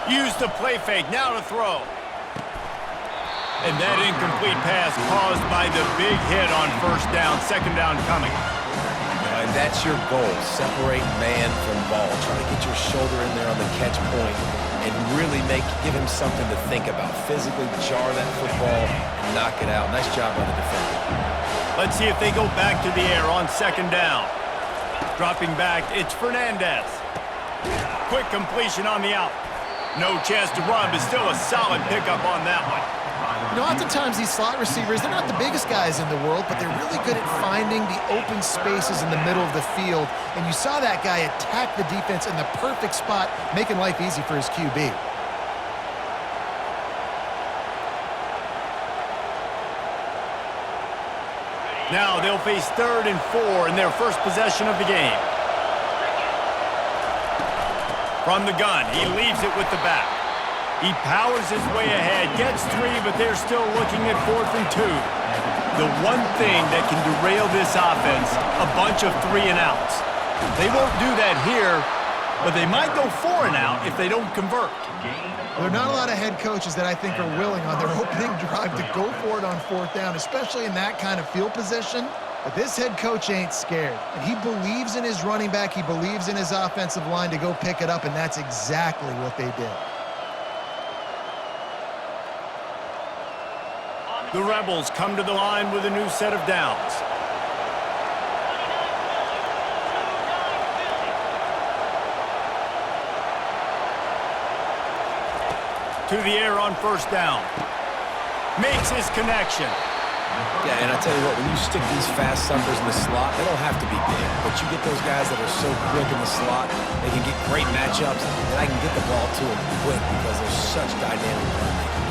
Use the play fake, now to throw. And that incomplete pass caused by the big hit on first down, second down coming. And that's your goal, separate man from ball. Try to get your shoulder in there on the catch point and really give him something to think about. Physically jar that football and knock it out. Nice job by the defender. Let's see if they go back to the air on second down. Dropping back, it's Fernandez. Quick completion on the out. No chance to run, but still a solid pickup on that one. You know, oftentimes these slot receivers, they're not the biggest guys in the world, but they're really good at finding the open spaces in the middle of the field. And you saw that guy attack the defense in the perfect spot, making life easy for his QB. Now they'll face 3rd and 4 in their first possession of the game. From the gun, he leaves it with the back. He powers his way ahead, gets 3, but they're still looking at 4th and 2. The one thing that can derail this offense, a bunch of 3 and outs. They won't do that here, but they might go 4 and out if they don't convert. There are not a lot of head coaches that I think are willing on their opening drive to go for it on 4th down, especially in that kind of field position. But this head coach ain't scared. And he believes in his running back. He believes in his offensive line to go pick it up, and that's exactly what they did. The Rebels come to the line with a new set of downs. To the air on first down. Makes his connection. Yeah, and I tell you what, when you stick these fast suckers in the slot, they don't have to be big, but you get those guys that are so quick in the slot, they can get great matchups, and I can get the ball to them quick because they're such dynamic playmakers.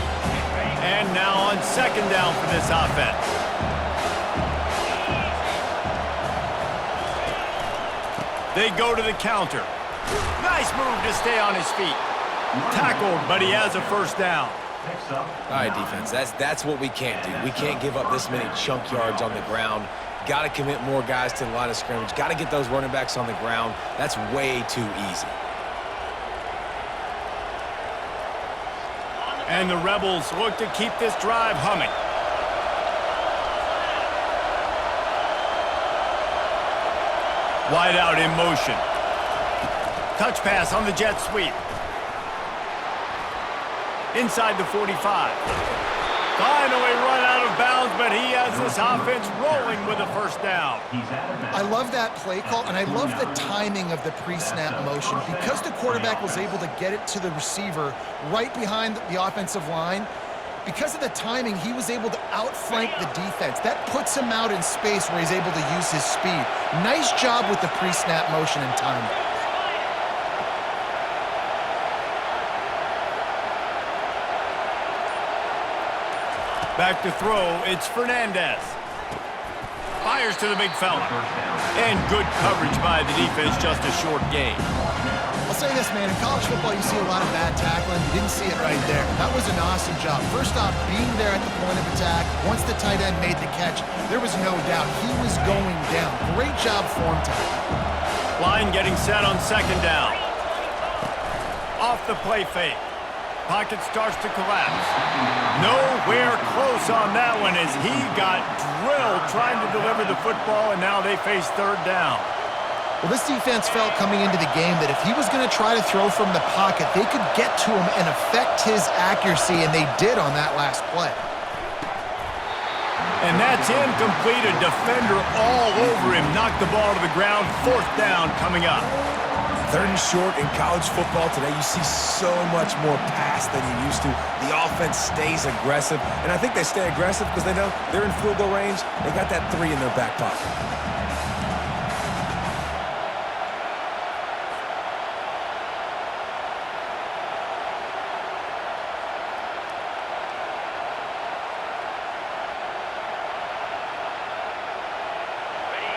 And now on second down for this offense. They go to the counter. Nice move to stay on his feet. Tackled, but he has a first down. All right, defense, that's what we can't do. We can't give up this many chunk yards on the ground. Got to commit more guys to the line of scrimmage. Got to get those running backs on the ground. That's way too easy. And the Rebels look to keep this drive humming. Wide out in motion. Touch pass on the jet sweep. Inside the 45. Finally run out of bounds, but he has this offense rolling with a first down. I love that play call, and I love the timing of the pre-snap motion. Because the quarterback was able to get it to the receiver right behind the offensive line, because of the timing, he was able to outflank the defense. That puts him out in space where he's able to use his speed. Nice job with the pre-snap motion and timing. Back to throw, it's Fernandez. Fires to the big fella. And good coverage by the defense, just a short gain. I'll say this, man, in college football you see a lot of bad tackling. You didn't see it right there. That was an awesome job. First off, being there at the point of attack, once the tight end made the catch, there was no doubt he was going down. Great job form tackling. Line getting set on second down. Off the play fake. Pocket starts to collapse. Nowhere close on that one as he got drilled trying to deliver the football, and now they face third down. Well, this defense felt coming into the game that if he was going to try to throw from the pocket, they could get to him and affect his accuracy, and they did on that last play. And that's incomplete. A defender all over him. Knocked the ball to the ground. Fourth down coming up. 3rd and short in college football today. You see so much more pass than you used to. The offense stays aggressive, and I think they stay aggressive because they know they're in field goal range. They got that 3 in their back pocket.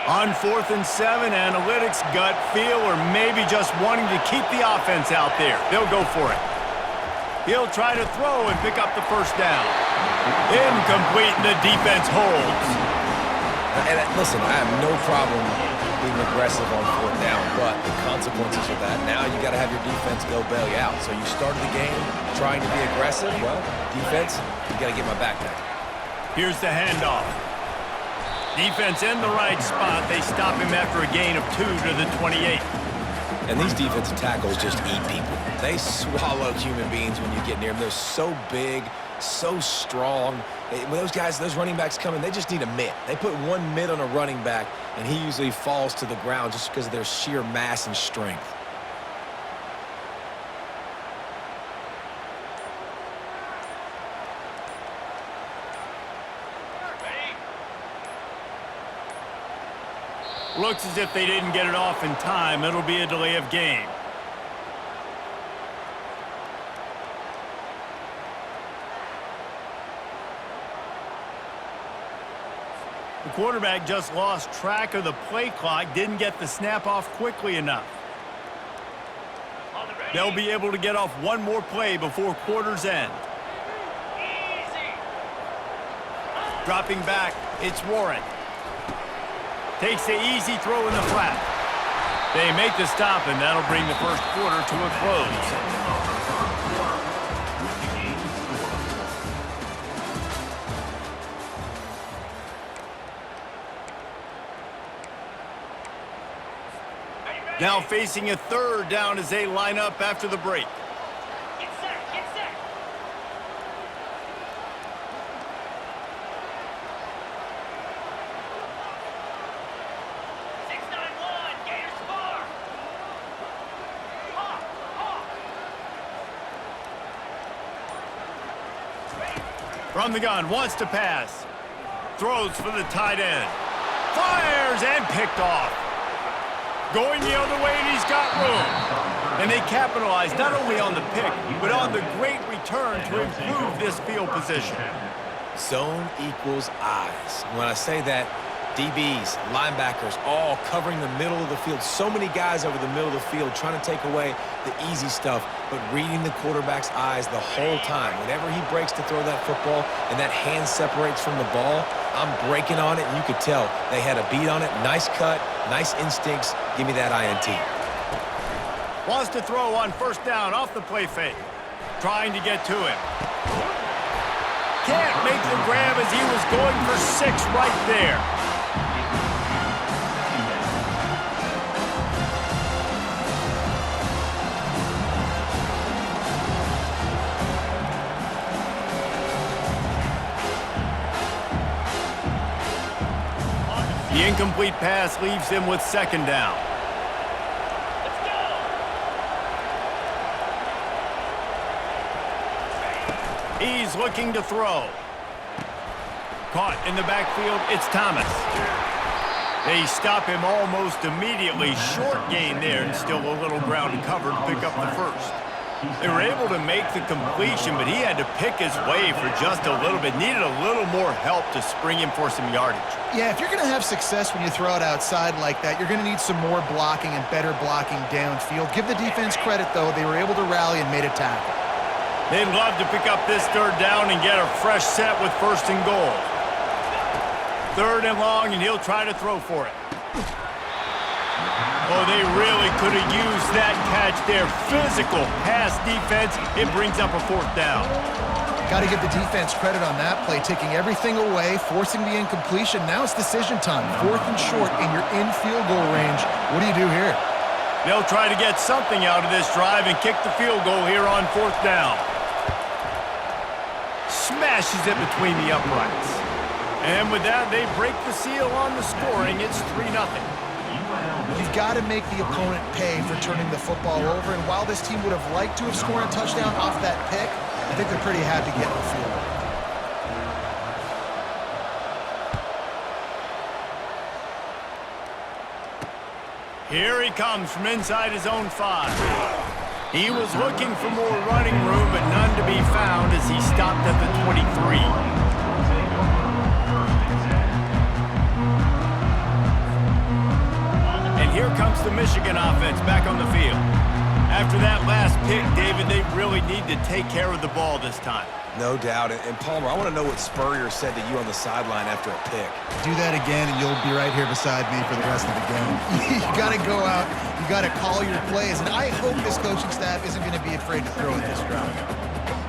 On 4th and 7, analytics, gut feel, or maybe just wanting to keep the offense out there. They'll go for it. He'll try to throw and pick up the first down. Incomplete, and the defense holds. And listen, I have no problem being aggressive on 4th down, but the consequences of that. Now you got to have your defense go bail you out. So you started the game trying to be aggressive. Well, defense, you got to get my back now. Here's the handoff. Defense in the right spot. They stop him after a gain of 2 to the 28. And these defensive tackles just eat people. They swallow human beings when you get near them. They're so big, so strong. When those guys, those running backs come in, they just need a mitt. They put one mitt on a running back, and he usually falls to the ground just because of their sheer mass and strength. Looks as if they didn't get it off in time. It'll be a delay of game. The quarterback just lost track of the play clock, didn't get the snap off quickly enough. They'll be able to get off one more play before quarter's end. Dropping back, it's Warren. Takes the easy throw in the flat. They make the stop, and that'll bring the first quarter to a close. Now facing a third down as they line up after the break. Get set, get set. 6-9-1, Gators far. From the gun, wants to pass. Throws for the tight end. Fires and picked off. Going the other way, and he's got room. And they capitalize not only on the pick, but on the great return to improve this field position. Zone equals eyes. When I say that, DBs, linebackers, all covering the middle of the field. So many guys over the middle of the field trying to take away the easy stuff, but reading the quarterback's eyes the whole time. Whenever he breaks to throw that football and that hand separates from the ball, I'm breaking on it, and you could tell they had a beat on it. Nice cut, nice instincts. Give me that INT. Wants to throw on first down off the play fake. Trying to get to him. Can't make the grab as he was going for 6 right there. The incomplete pass leaves him with second down. Let's go. He's looking to throw. Caught in the backfield, it's Thomas. They stop him almost immediately. Short gain there, and still a little ground to cover to pick up the first. They were able to make the completion, but he had to pick his way for just a little bit. Needed a little more help to spring him for some yardage. Yeah, if you're going to have success when you throw it outside like that, you're going to need some more blocking and better blocking downfield. Give the defense credit, though. They were able to rally and made a tackle. They'd love to pick up this third down and get a fresh set with first and goal. Third and long, and he'll try to throw for it. Oh, they really could have used that catch there. Physical pass defense. It brings up a fourth down. Got to give the defense credit on that play, taking everything away, forcing the incompletion. Now it's decision time. 4th and short, and you're in field goal range. What do you do here? They'll try to get something out of this drive and kick the field goal here on 4th down. Smashes it between the uprights. And with that, they break the seal on the scoring. It's 3-0. You've got to make the opponent pay for turning the football over, and while this team would have liked to have scored a touchdown off that pick, I think they're pretty happy getting the field. Here he comes from inside his own 5. He was looking for more running room, but none to be found as he stopped at the 23. Here comes the Michigan offense back on the field. After that last pick, David, they really need to take care of the ball this time. No doubt. And Palmer, I want to know what Spurrier said to you on the sideline after a pick. Do that again, and you'll be right here beside me for the rest of the game. You got to go out. You got to call your plays. And I hope this coaching staff isn't going to be afraid to throw it this round.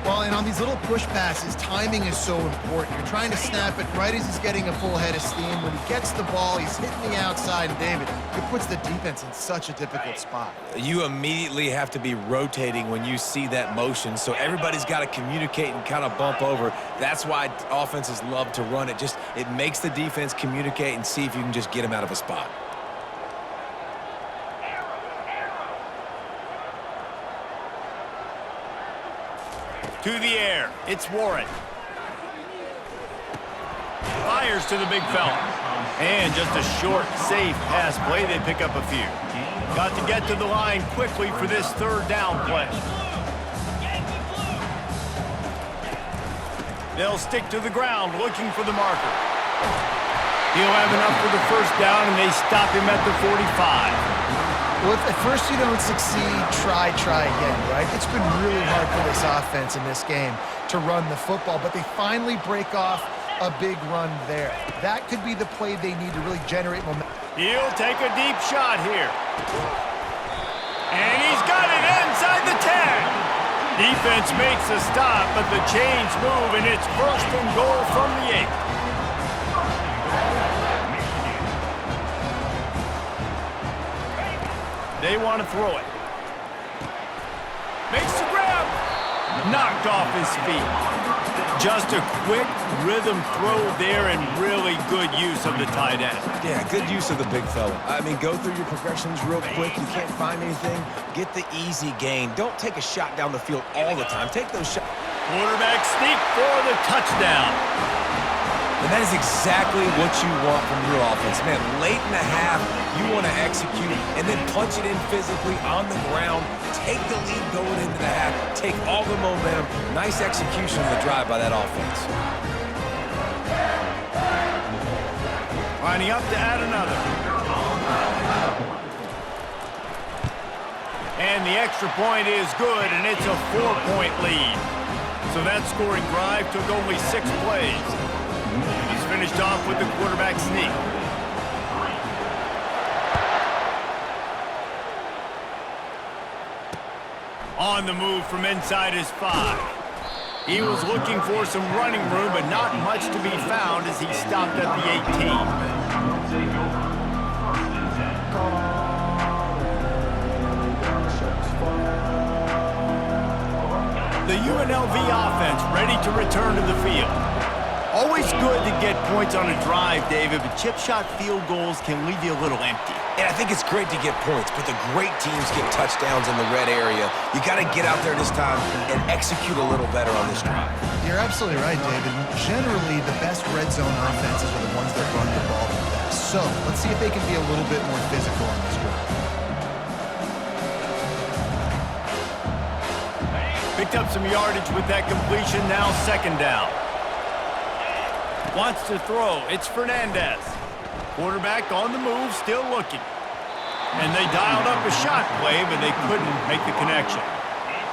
Well, and on these little push passes, timing is so important. You're trying to snap it right as he's getting a full head of steam. When he gets the ball, he's hitting the outside, and David, it puts the defense in such a difficult spot. You immediately have to be rotating when you see that motion, so everybody's got to communicate and kind of bump over. That's why offenses love to run it. It makes the defense communicate and see if you can just get him out of a spot. To the air, it's Warren. Fires to the big fella. And just a short, safe pass play. They pick up a few. Got to get to the line quickly for this third down play. They'll stick to the ground looking for the marker. He'll have enough for the first down, and they stop him at the 45. Well, if at first you don't succeed, try again, right? It's been really hard for this offense in this game to run the football, but they finally break off a big run there. That could be the play they need to really generate momentum. He'll take a deep shot here. And he's got it inside the 10. Defense makes a stop, but the chains move, and it's first and goal from the 8. They want to throw it. Makes the grab. Knocked off his feet. Just a quick rhythm throw there and really good use of the tight end. Yeah, good use of the big fella. I mean, go through your progressions real quick. You can't find anything. Get the easy gain. Don't take a shot down the field all the time. Take those shots. Quarterback sneak for the touchdown. And that is exactly what you want from your offense. Man, late in the half, you want to execute and then punch it in physically on the ground. Take the lead going into the half. Take all the momentum. Nice execution of the drive by that offense. Lining up to add another. And the extra point is good, and it's a 4-point lead. So that scoring drive took only 6 plays. He's finished off with the quarterback sneak. On the move from inside his 5. He was looking for some running room, but not much to be found as he stopped at the 18. The UNLV offense ready to return to the field. Always good to get points on a drive, David, but chip shot field goals can leave you a little empty. And I think it's great to get points, but the great teams get touchdowns in the red area. You got to get out there this time and execute a little better on this drive. You're absolutely right, David. Generally, the best red zone offenses are the ones that run the ball the best. So let's see if they can be a little bit more physical on this drive. Picked up some yardage with that completion, now second down. Wants to throw, it's Fernandez. Quarterback on the move, still looking. And they dialed up a shot play, but they couldn't make the connection.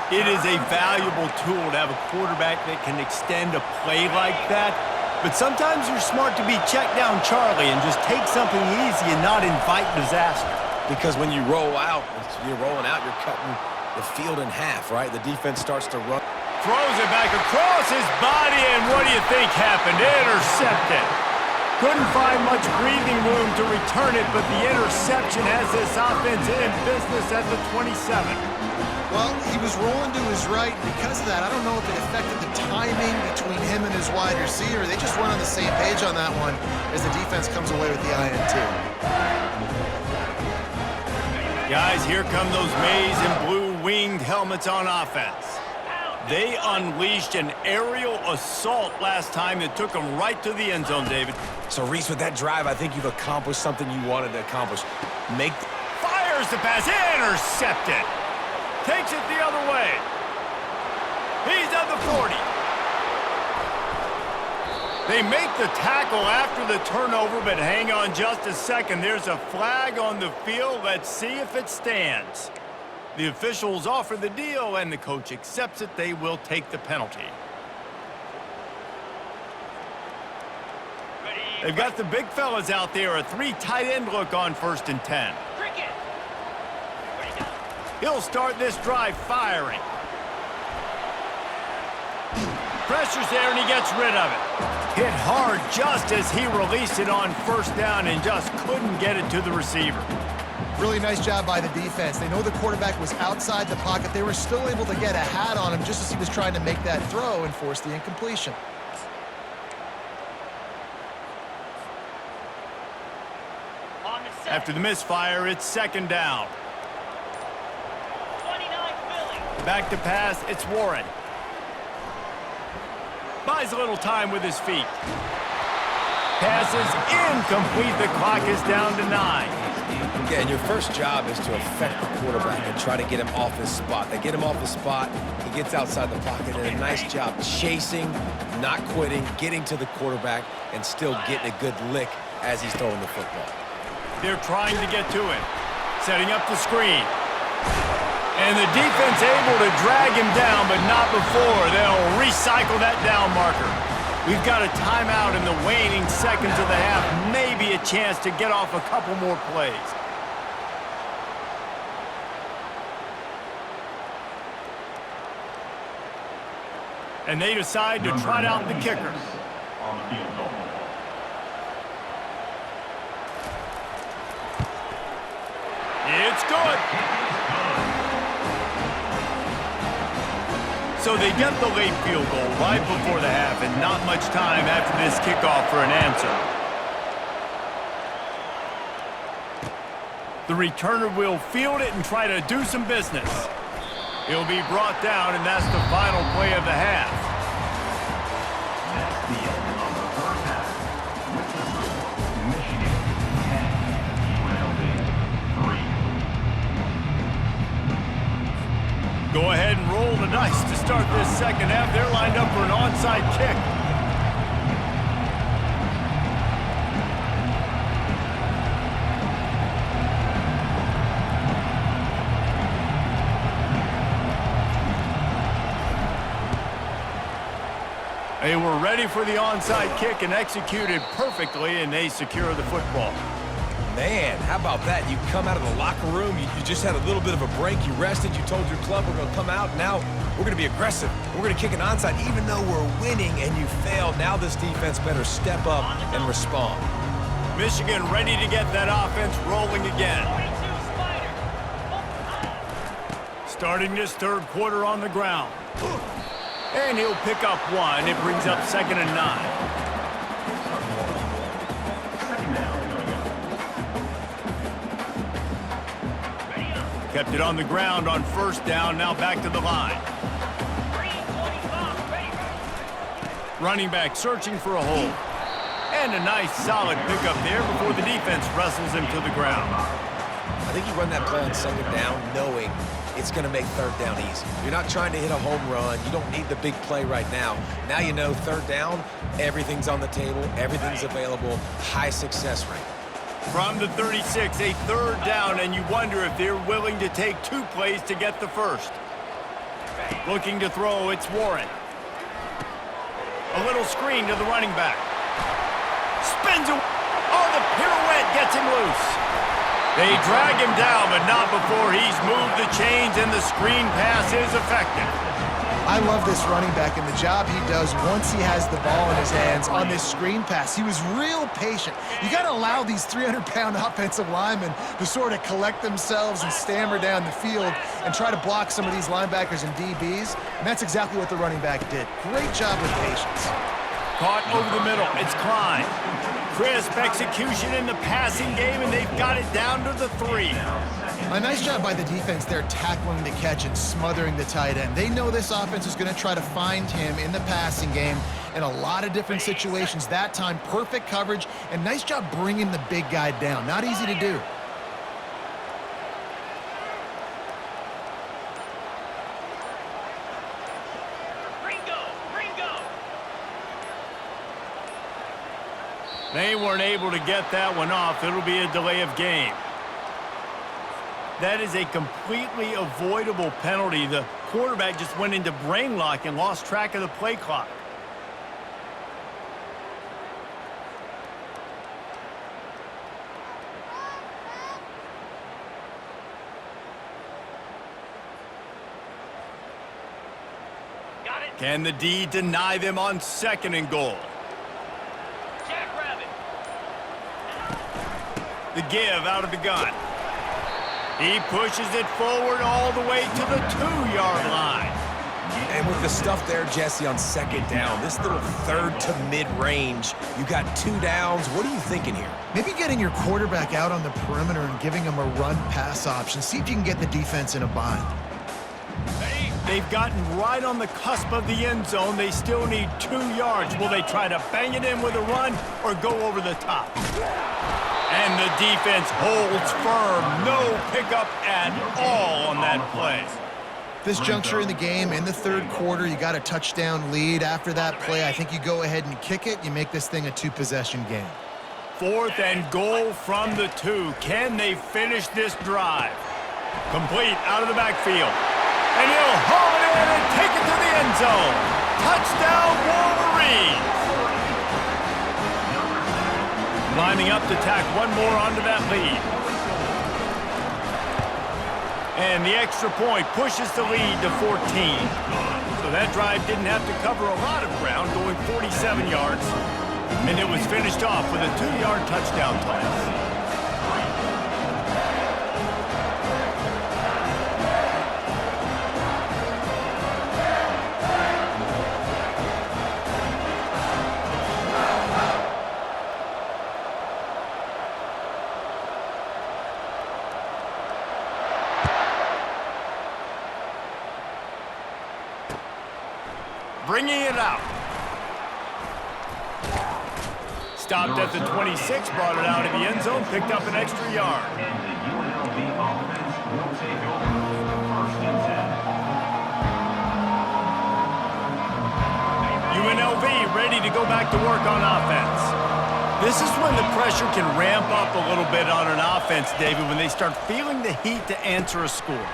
It is a valuable tool to have a quarterback that can extend a play like that. But sometimes you're smart to be check down Charlie and just take something easy and not invite disaster. Because when you roll out, you're rolling out, you're cutting the field in half, right? The defense starts to run. Throws it back across his body, and what do you think happened? Intercepted. Couldn't find much breathing room to return it, but the interception has this offense in business at the 27. Well, he was rolling to his right. Because of that, I don't know if it affected the timing between him and his wide receiver. They just weren't on the same page on that one as the defense comes away with the INT. Guys, here come those maize and blue winged helmets on offense. They unleashed an aerial assault last time that took them right to the end zone, David. So, Reese, with that drive, I think you've accomplished something you wanted to accomplish. Fires the pass, intercepted. Takes it the other way. He's at the 40. They make the tackle after the turnover, but hang on just a second. There's a flag on the field. Let's see if it stands. The officials offer the deal, and the coach accepts it. They will take the penalty. They've got the big fellas out there. A 3 tight end look on 1st and 10. Cricket. Ready to go. He'll start this drive firing. Pressure's there, and he gets rid of it. Hit hard just as he released it on 1st down and just couldn't get it to the receiver. Really nice job by the defense. They know the quarterback was outside the pocket. They were still able to get a hat on him just as he was trying to make that throw and force the incompletion. On the set. After the misfire, it's 2nd down. 29 Philly. Back to pass, it's Warren. Buys a little time with his feet. Pass is incomplete. The clock is down to 9. Yeah, and your first job is to affect the quarterback and try to get him off his spot. They get him off his spot, he gets outside the pocket, and a nice job chasing, not quitting, getting to the quarterback, and still getting a good lick as he's throwing the football. They're trying to get to him. Setting up the screen. And the defense able to drag him down, but not before. They'll recycle that down marker. We've got a timeout in the waning seconds of the half. Maybe a chance to get off a couple more plays. And they decide to trot out the kicker. It's good. So they get the late field goal right before the half, and not much time after this kickoff for an answer. The returner will field it and try to do some business. He'll be brought down, and that's the final play of the half. That's the end of the first half. Michigan 10, UNLV 3. Go ahead and roll the dice to start this second half. They're lined up for an onside kick. They were ready for the onside kick and executed perfectly, and they secure the football. Man, how about that? You come out of the locker room, you just had a little bit of a break, you rested, you told your club we're going to come out, now we're going to be aggressive. We're going to kick an onside even though we're winning and you failed. Now this defense better step up and respond. Michigan ready to get that offense rolling again. 42 Spider. Starting this 3rd quarter on the ground. And he'll pick up 1. It brings up 2nd and 9. Kept it on the ground on 1st down, now back to the line. Running back searching for a hole. And a nice solid pickup there before the defense wrestles him to the ground. I think you run that play on 2nd down knowing it's going to make 3rd down easy. You're not trying to hit a home run. You don't need the big play right now. Now you know 3rd down, everything's on the table, everything's available, high success rate. From the 36, a 3rd down, and you wonder if they're willing to take 2 plays to get the 1st. Looking to throw, it's Warren. A little screen to the running back. Spins it. Oh, the pirouette gets him loose. They drag him down, but not before he's moved the chains, and the screen pass is effective. I love this running back and the job he does once he has the ball in his hands on this screen pass. He was real patient. You got to allow these 300-pound offensive linemen to sort of collect themselves and stammer down the field and try to block some of these linebackers and DBs, and that's exactly what the running back did. Great job with patience. Caught over the middle, it's Klein. Crisp execution in the passing game, and they've got it down to the 3. A nice job by the defense there tackling the catch and smothering the tight end. They know this offense is going to try to find him in the passing game in a lot of different situations. That time, perfect coverage, and nice job bringing the big guy down. Not easy to do. They weren't able to get that one off. It'll be a delay of game. That is a completely avoidable penalty. The quarterback just went into brain lock and lost track of the play clock. Can the D deny them on 2nd and goal? Jackrabbit. The give out of the gun. He pushes it forward all the way to the 2-yard line. And with the stuff there, Jesse, on 2nd down, this little 3rd to mid-range, you got 2 downs. What are you thinking here? Maybe getting your quarterback out on the perimeter and giving him a run-pass option. See if you can get the defense in a bind. They've gotten right on the cusp of the end zone. They still need 2 yards. Will they try to bang it in with a run or go over the top? And the defense holds firm. No pickup at all on that play. This juncture in the game, in the 3rd quarter, you got a touchdown lead. After that play, I think you go ahead and kick it. You make this thing a 2-possession game. 4th and goal from the 2. Can they finish this drive? Complete out of the backfield. And he'll haul it in and take it to the end zone. Touchdown, Wolverines! Lining up to tack one more onto that lead. And the extra point pushes the lead to 14. So that drive didn't have to cover a lot of ground, going 47 yards. And it was finished off with a 2-yard touchdown toss. Bringing it out. Stopped at the 26, brought it out of the end zone, picked up an extra yard. And the UNLV offense will take over 1st and 10. UNLV ready to go back to work on offense. This is when the pressure can ramp up a little bit on an offense, David, when they start feeling the heat to answer a score.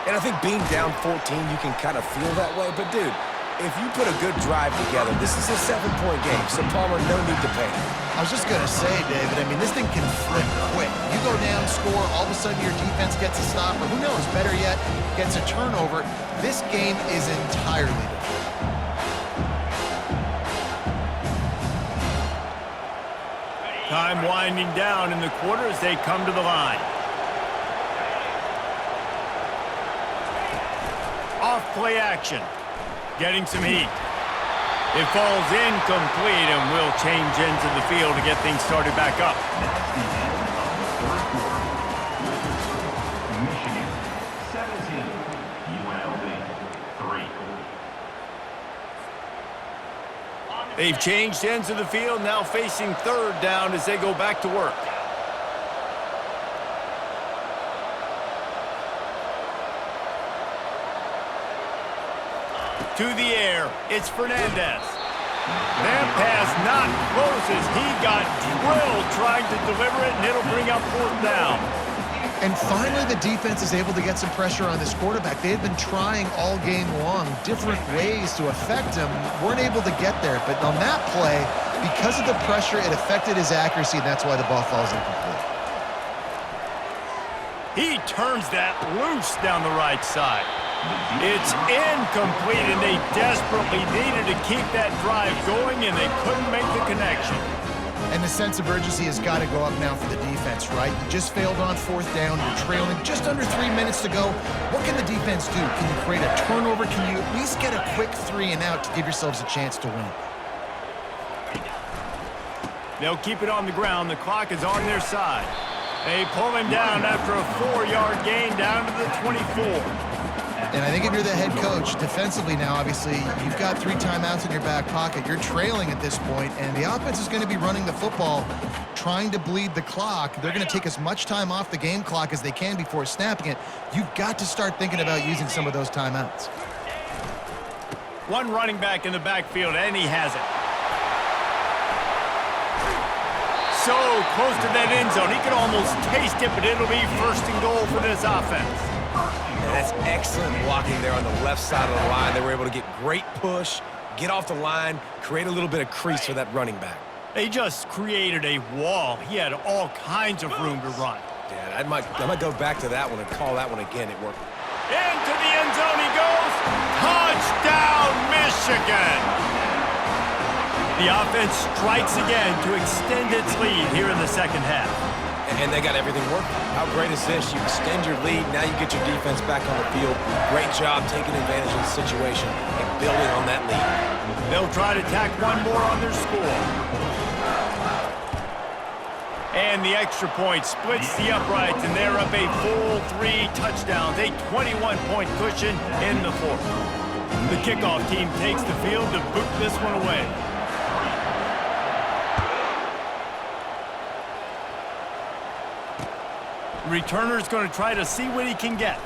And I think being down 14, you can kind of feel that way. But, dude, if you put a good drive together, this is a 7-point game, so Palmer, no need to panic. I was just going to say, David, I mean, this thing can flip quick. You go down, score, all of a sudden your defense gets a stop, or who knows, better yet, gets a turnover. This game is entirely different. Time winding down in the quarter as they come to the line. Off play action. Getting some heat. It falls incomplete and will change ends of the field to get things started back up. That's the end of the 3rd quarter. Michigan 17, UNLV 3. They've changed ends of the field, now facing 3rd down as they go back to work. To the air, it's Fernandez. That pass not close as he got drilled trying to deliver it, and it'll bring up 4th down. And finally, the defense is able to get some pressure on this quarterback. They had been trying all game long different ways to affect him, weren't able to get there. But on that play, because of the pressure, it affected his accuracy, and that's why the ball falls incomplete. He turns that loose down the right side. It's incomplete, and they desperately needed to keep that drive going, and they couldn't make the connection. And the sense of urgency has got to go up now for the defense, right? You just failed on 4th down. You're trailing just under 3 minutes to go. What can the defense do? Can you create a turnover? Can you at least get a quick 3 and out to give yourselves a chance to win? They'll keep it on the ground. The clock is on their side. They pull him down after a 4-yard gain down to the 24. And I think if you're the head coach, defensively now, obviously, you've got 3 timeouts in your back pocket. You're trailing at this point, and the offense is going to be running the football, trying to bleed the clock. They're going to take as much time off the game clock as they can before snapping it. You've got to start thinking about using some of those timeouts. One running back in the backfield, and he has it. So close to that end zone. He could almost taste it, but it'll be 1st and goal for this offense. And that's excellent blocking there on the left side of the line. They were able to get great push, get off the line, create a little bit of crease for that running back. They just created a wall. He had all kinds of room to run. Yeah, I might go back to that one and call that one again. It worked. Into the end zone he goes. Touchdown, The offense strikes again to extend its lead here in the second half. And they got everything working. How great is this? You extend your lead, now you get your defense back on the field. Great job taking advantage of the situation and building on that lead. They'll try to tack one more on their score. And the extra point splits the uprights, and they're up a full 3 touchdowns, a 21-point cushion in the fourth. The kickoff team takes the field to boot this one away. Returner's going to try to see what he can get.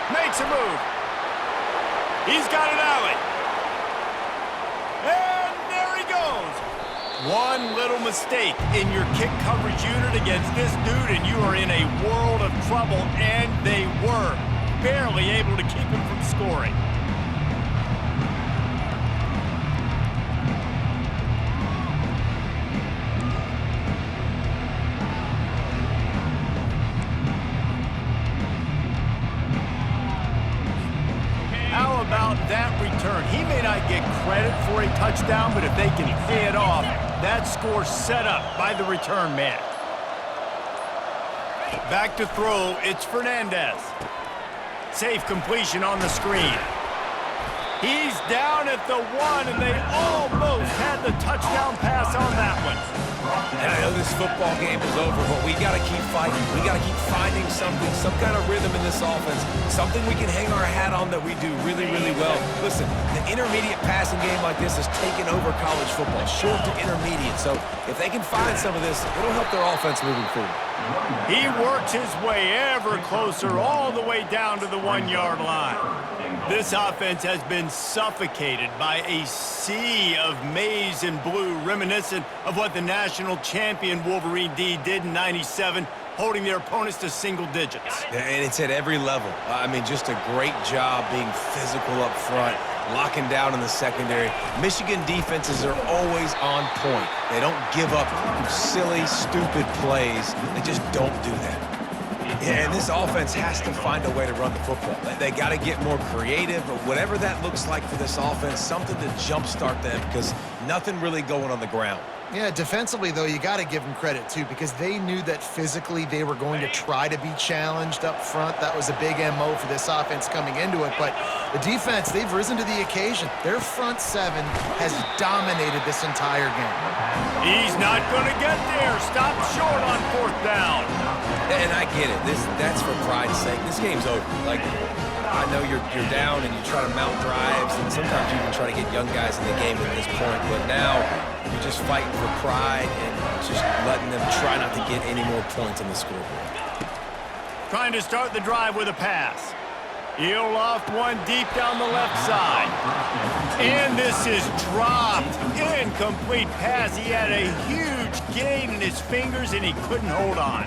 Makes a move. He's got an alley. And there he goes. One little mistake in your kick coverage unit against this dude, and you are in a world of trouble, and they were barely able to keep him from scoring. How about that return? He may not get credit for a touchdown, but if they can pay it off, that score set up by the return man. Back to throw, it's Fernandez. Safe completion on the screen. He's down at the 1, and they almost had the touchdown pass on that one. And I know this football game is over, but we got to keep fighting. We got to keep finding something, some kind of rhythm in this offense, something we can hang our hat on that we do really, really well. Listen, the intermediate passing game like this has taken over college football, short to intermediate. So if they can find some of this, it'll help their offense moving forward. He works his way ever closer all the way down to the 1-yard line. This offense has been suffocated by a sea of maize and blue, reminiscent of what the national champion Wolverine D did in '97, holding their opponents to single digits. And it's at every level. I mean, just a great job being physical up front, locking down in the secondary. Michigan defenses are always on point. They don't give up silly, stupid plays. They just don't do that. Yeah, and this offense has to find a way to run the football. They got to get more creative, but whatever that looks like for this offense, something to jumpstart them because nothing really going on the ground. Yeah, defensively, though, you got to give them credit, too, because they knew that physically they were going to try to be challenged up front. That was a big MO for this offense coming into it. But the defense, they've risen to the occasion. Their front seven has dominated this entire game. He's not going to get there. Stop short on 4th down. And I get it. That's for pride's sake. This game's over. Like, I know you're down and you try to mount drives, and sometimes you even try to get young guys in the game at this point. But now you're just fighting for pride and just letting them try not to get any more points on the scoreboard. Trying to start the drive with a pass. He'll loft one deep down the left side. And this is dropped. Incomplete pass. He had a huge gain in his fingers, and he couldn't hold on.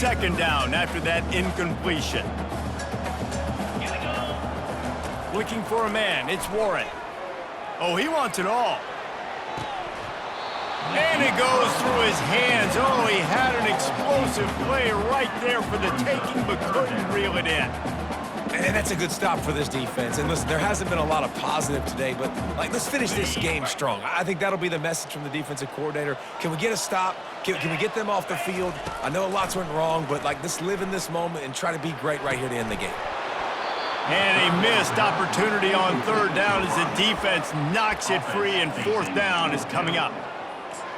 2nd down after that incompletion. Looking for a man. It's Warren. Oh, he wants it all. And it goes through his hands. Oh, he had an explosive play right there for the taking, but couldn't reel it in. And that's a good stop for this defense. And listen, there hasn't been a lot of positive today, but let's finish this game strong. I think that'll be the message from the defensive coordinator. Can we get a stop? Can we get them off the field? I know lots went wrong, but let's live in this moment and try to be great right here to end the game. And a missed opportunity on 3rd down as the defense knocks it free, and 4th down is coming up.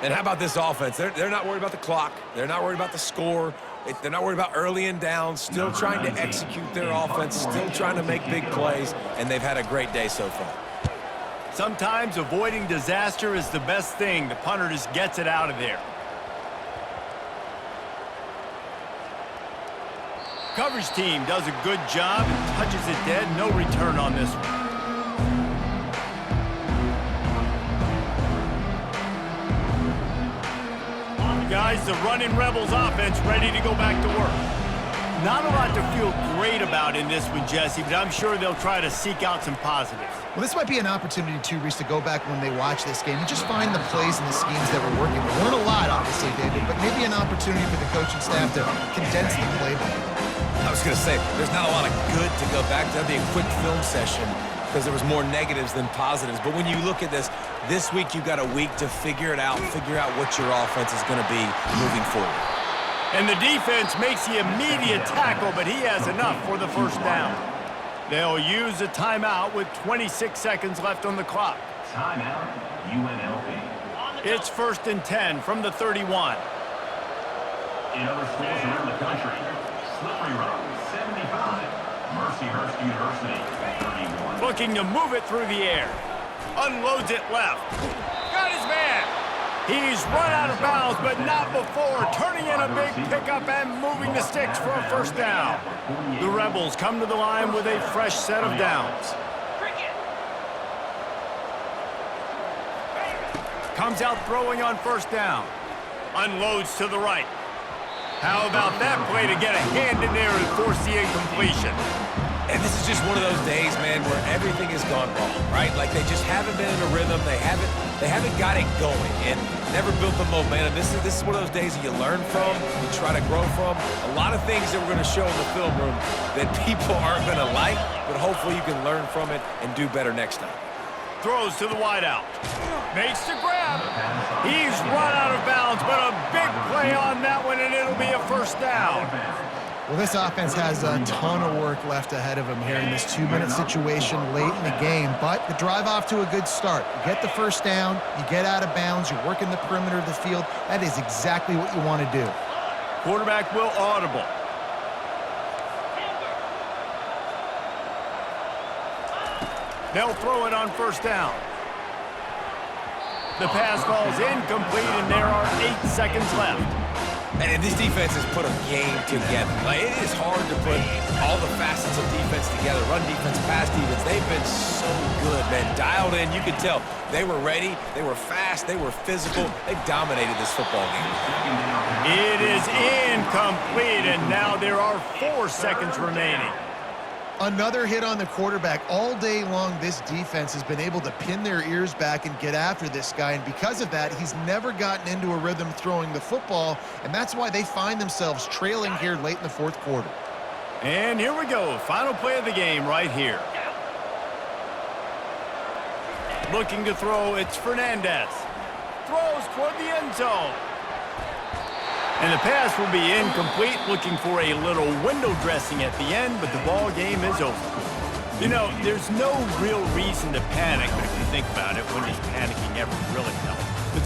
And how about this offense? They're not worried about the clock. They're not worried about the score. They're not worried about early and down, still trying to execute their offense, still trying to make big plays, and they've had a great day so far. Sometimes avoiding disaster is the best thing. The punter just gets it out of there. Coverage team does a good job and touches it dead. No return on this one. Guys, the running Rebels offense ready to go back to work. Not a lot to feel great about in this one, Jesse, but I'm sure they'll try to seek out some positives. Well, this might be an opportunity, too, Reese, to go back when they watch this game and just find the plays and the schemes that were working. There weren't a lot, obviously, David, but maybe an opportunity for the coaching staff to condense the playbook. I was going to say, there's not a lot of good to go back to. That'd be a quick film session because there was more negatives than positives. But when you look at this week you got a week to figure it out, figure out what your offense is going to be moving forward. And the defense makes the immediate tackle, but he has enough for the first down. They'll use a timeout with 26 seconds left on the clock. Timeout, UNLV. It's 1st and 10 from the 31. In other schools around the country, Slippery Rock, 75. Mercyhurst University, 31. Looking to move it through the air. Unloads it left. Got his man. He's run out of bounds, but not before turning in a big pickup and moving the sticks for a first down. The Rebels come to the line with a fresh set of downs. Comes out throwing on first down. Unloads to the right. How about that play to get a hand in there and force the incompletion? And this is just one of those days, man, where everything has gone wrong, right? Like they just haven't been in a rhythm. They haven't got it going and never built the momentum. This is one of those days that you learn from, you try to grow from. A lot of things that we're going to show in the film room that people aren't going to like, but hopefully you can learn from it and do better next time. Throws to the wideout. Makes the grab. He's run out of bounds, but a big play on that one, and it'll be a first down. Well, this offense has a ton of work left ahead of them here in this 2-minute situation late in the game, but the drive off to a good start. You get the first down, you get out of bounds, you're working the perimeter of the field. That is exactly what you want to do. Quarterback will audible. They'll throw it on first down. The pass falls incomplete, and there are 8 seconds left. And this defense has put a game together. Like, it is hard to put all the facets of defense together. Run defense, pass defense. They've been so good, man. Dialed in. You could tell they were ready. They were fast. They were physical. They dominated this football game. It is incomplete, and now there are 4 seconds remaining. Another hit on the quarterback. All day long, this defense has been able to pin their ears back and get after this guy, and because of that, he's never gotten into a rhythm throwing the football, and that's why they find themselves trailing here late in the fourth quarter. And here we go. Final play of the game right here. Looking to throw, it's Fernandez. Throws toward the end zone. And the pass will be incomplete, looking for a little window dressing at the end, but the ball game is over. You know, there's no real reason to panic, but if you think about it, when does panicking ever really help?